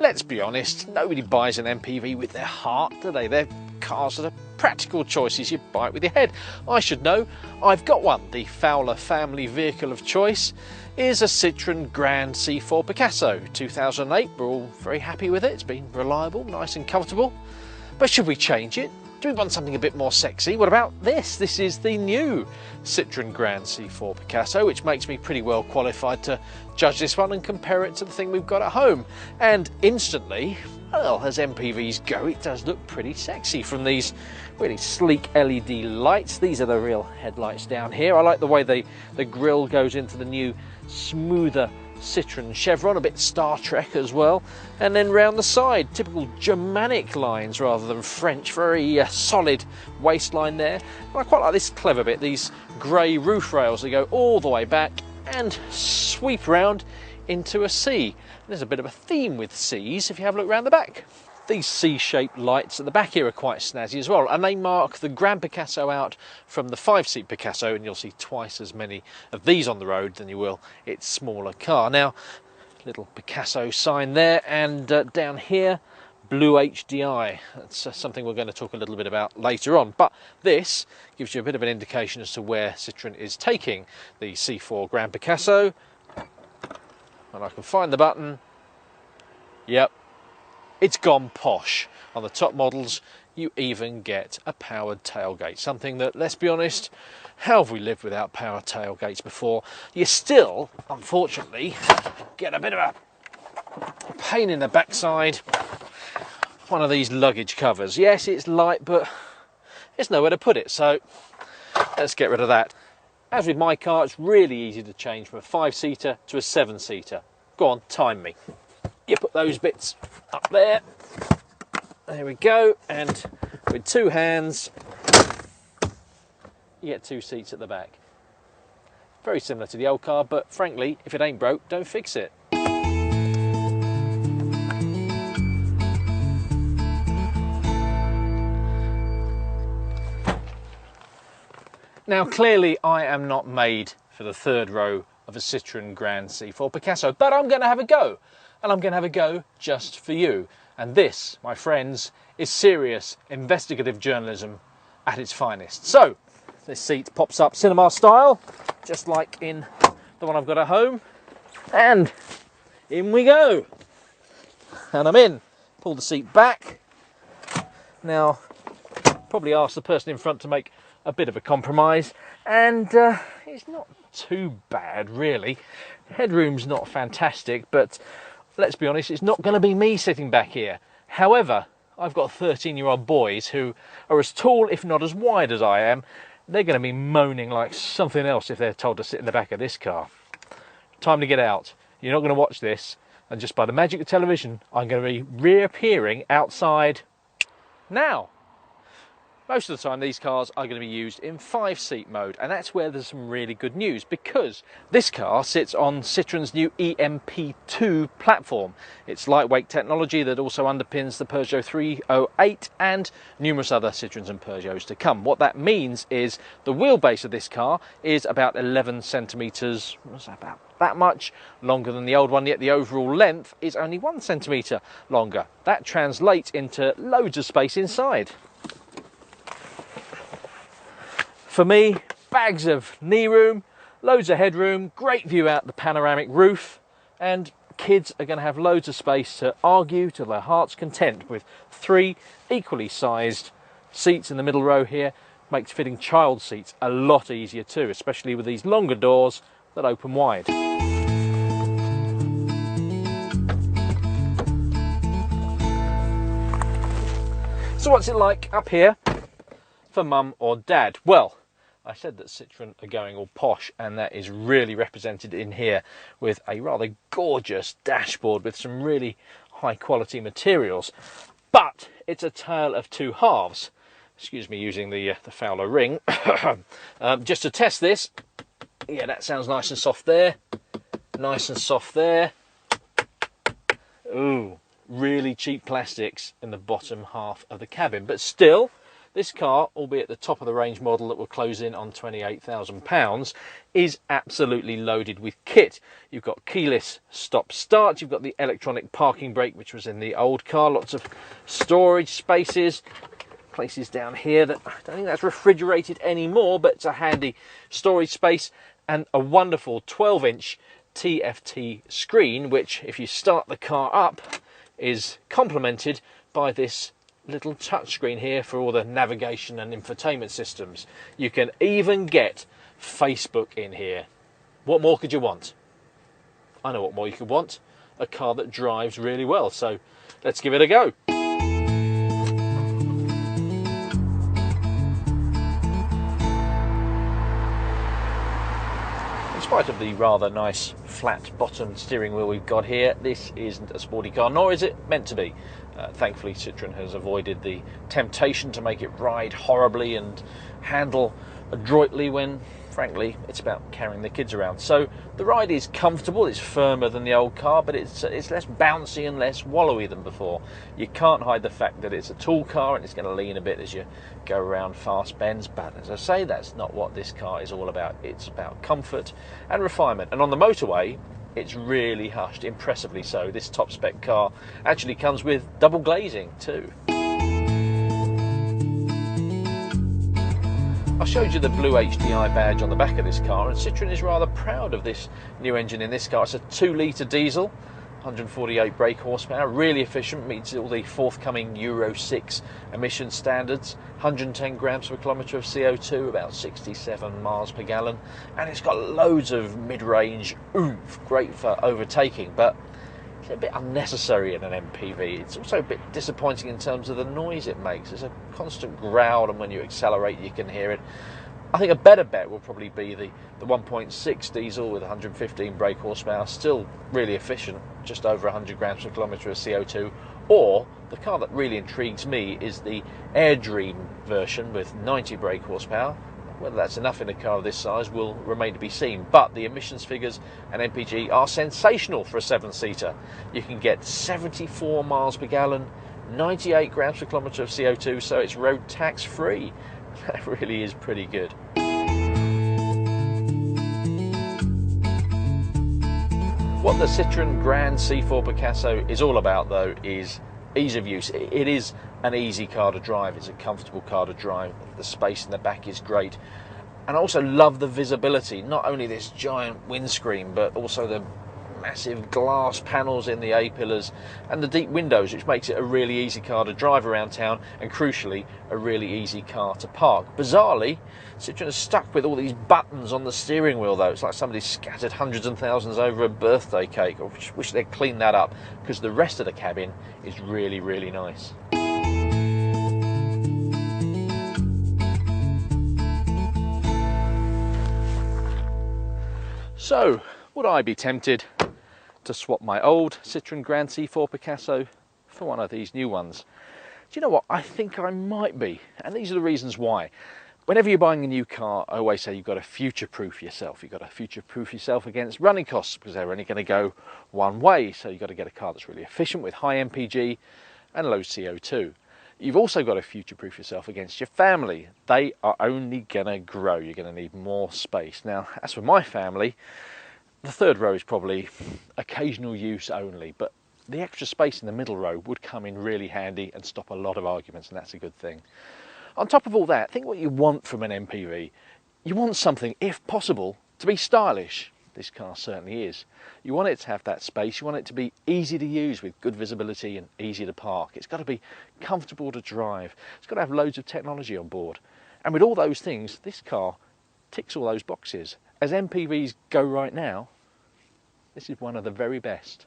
let's be honest, nobody buys an MPV with their heart, do they? They're cars that are practical choices, you buy it with your head. I should know, I've got one. The Fowler family vehicle of choice is a Citroen Grand C4 Picasso 2008. We're all very happy with it. It's been reliable, nice and comfortable. But should we change it? Do we want something a bit more sexy? What about this? This is the new Citroen Grand C4 Picasso, which makes me pretty well qualified to judge this one and compare it to the thing we've got at home. And instantly, well, as MPVs go, it does look pretty sexy from these really sleek LED lights. These are the real headlights down here. I like the way the grille goes into the new smoother Citroen chevron, a bit Star Trek as well, and then round the side, typical Germanic lines rather than French, very solid waistline there. And I quite like this clever bit, these grey roof rails that go all the way back and sweep round into a C. There's a bit of a theme with C's if you have a look round the back. These C-shaped lights at the back here are quite snazzy as well, and they mark the Grand Picasso out from the 5-seat Picasso, and you'll see twice as many of these on the road than you will its smaller car. Now, little Picasso sign there, and down here, blue HDI. That's something we're going to talk a little bit about later on, but this gives you a bit of an indication as to where Citroen is taking the C4 Grand Picasso. And I can find the button. Yep. It's gone posh. On the top models, you even get a powered tailgate. Something that, let's be honest, how have we lived without power tailgates before? You still, unfortunately, get a bit of a pain in the backside. One of these luggage covers. Yes, it's light, but there's nowhere to put it, so let's get rid of that. As with my car, it's really easy to change from a 5-seater to a 7-seater. Go on, time me. You put those bits up there. There we go. And with 2 hands, you get 2 seats at the back. Very similar to the old car, but frankly, if it ain't broke, don't fix it. Now, clearly, I am not made for the 3rd row of a Citroen Grand C4 Picasso, but I'm going to have a go. And I'm going to have a go just for you. And this, my friends, is serious investigative journalism at its finest. So, this seat pops up cinema style, just like in the one I've got at home. And in we go. And I'm in. Pull the seat back. Now, probably ask the person in front to make a bit of a compromise. And it's not too bad, really. Headroom's not fantastic, but let's be honest, it's not going to be me sitting back here. However, I've got 13-year-old boys who are as tall, if not as wide as I am. They're going to be moaning like something else if they're told to sit in the back of this car. Time to get out. You're not going to watch this, and just by the magic of television, I'm going to be reappearing outside now. Most of the time these cars are going to be used in 5-seat mode, and that's where there's some really good news, because this car sits on Citroen's new EMP2 platform. It's lightweight technology that also underpins the Peugeot 308 and numerous other Citroens and Peugeots to come. What that means is the wheelbase of this car is about 11 centimetres, about that much longer than the old one, yet the overall length is only 1 centimetre longer. That translates into loads of space inside. For me, bags of knee room, loads of headroom, great view out the panoramic roof, and kids are going to have loads of space to argue to their heart's content with 3 equally sized seats in the middle row here. Makes fitting child seats a lot easier too, especially with these longer doors that open wide. So what's it like up here for mum or dad? Well, I said that Citroen are going all posh, and that is really represented in here with a rather gorgeous dashboard with some really high quality materials. But it's a tale of 2 halves. Excuse me using the Fowler ring. Just to test this. Yeah, that sounds nice and soft there. Nice and soft there. Ooh, really cheap plastics in the bottom half of the cabin. But still, This car, albeit the top of the range model that will close in on £28,000, is absolutely loaded with kit. You've got keyless stop start, you've got the electronic parking brake, which was in the old car, lots of storage spaces, places down here that I don't think that's refrigerated anymore, but it's a handy storage space, and a wonderful 12-inch TFT screen, which if you start the car up is complemented by this little touchscreen here for all the navigation and infotainment systems. You can even get Facebook in here. What more could you want? I know what more you could want. A car that drives really well. So let's give it a go. In spite of the rather nice flat bottom steering wheel we've got here, this isn't a sporty car, nor is it meant to be. Thankfully Citroen has avoided the temptation to make it ride horribly and handle adroitly when, frankly, it's about carrying the kids around. So the ride is comfortable, it's firmer than the old car, but it's less bouncy and less wallowy than before. You can't hide the fact that it's a tall car and it's going to lean a bit as you go around fast bends, but as I say, that's not what this car is all about. It's about comfort and refinement, and on the motorway it's really hushed, impressively so. This top spec car actually comes with double glazing too. I showed you the blue HDI badge on the back of this car, and Citroen is rather proud of this new engine in this car. It's a 2-litre diesel, 148 brake horsepower, really efficient, meets all the forthcoming Euro 6 emission standards, 110 grams per kilometre of CO2, about 67 miles per gallon, and it's got loads of mid-range oomph, great for overtaking, but it's a bit unnecessary in an MPV. It's also a bit disappointing in terms of the noise it makes. There's a constant growl, and when you accelerate you can hear it. I think a better bet will probably be the 1.6 diesel with 115 brake horsepower, still really efficient, just over 100 grams per kilometre of CO2, or the car that really intrigues me is the AirDream version with 90 brake horsepower. Whether that's enough in a car of this size will remain to be seen, but the emissions figures and MPG are sensational for a 7-seater. You can get 74 miles per gallon, 98 grams per kilometre of CO2, so it's road tax free. That really is pretty good. What the Citroen Grand C4 Picasso is all about, though, is ease of use. It is an easy car to drive, it's a comfortable car to drive, the space in the back is great, and I also love the visibility, not only this giant windscreen but also the massive glass panels in the A-pillars and the deep windows, which makes it a really easy car to drive around town, and crucially a really easy car to park. Bizarrely, Citroen is stuck with all these buttons on the steering wheel though. It's like somebody scattered hundreds and thousands over a birthday cake. I wish they'd clean that up, because the rest of the cabin is really, really nice. So, would I be tempted to swap my old Citroen Grand C4 Picasso for one of these new ones? Do you know what? I think I might be, and these are the reasons why. Whenever you're buying a new car, I always say you've got to future-proof yourself. You've got to future-proof yourself against running costs, because they're only going to go one way. So you've got to get a car that's really efficient with high MPG and low CO2. You've also got to future-proof yourself against your family. They are only going to grow. You're going to need more space. Now, as for my family, the third row is probably occasional use only, but the extra space in the middle row would come in really handy and stop a lot of arguments, and that's a good thing. On top of all that, think what you want from an MPV. You want something, if possible, to be stylish. This car certainly is. You want it to have that space, you want it to be easy to use with good visibility and easy to park. It's got to be comfortable to drive. It's got to have loads of technology on board. And with all those things, this car ticks all those boxes. As MPVs go right now, this is one of the very best.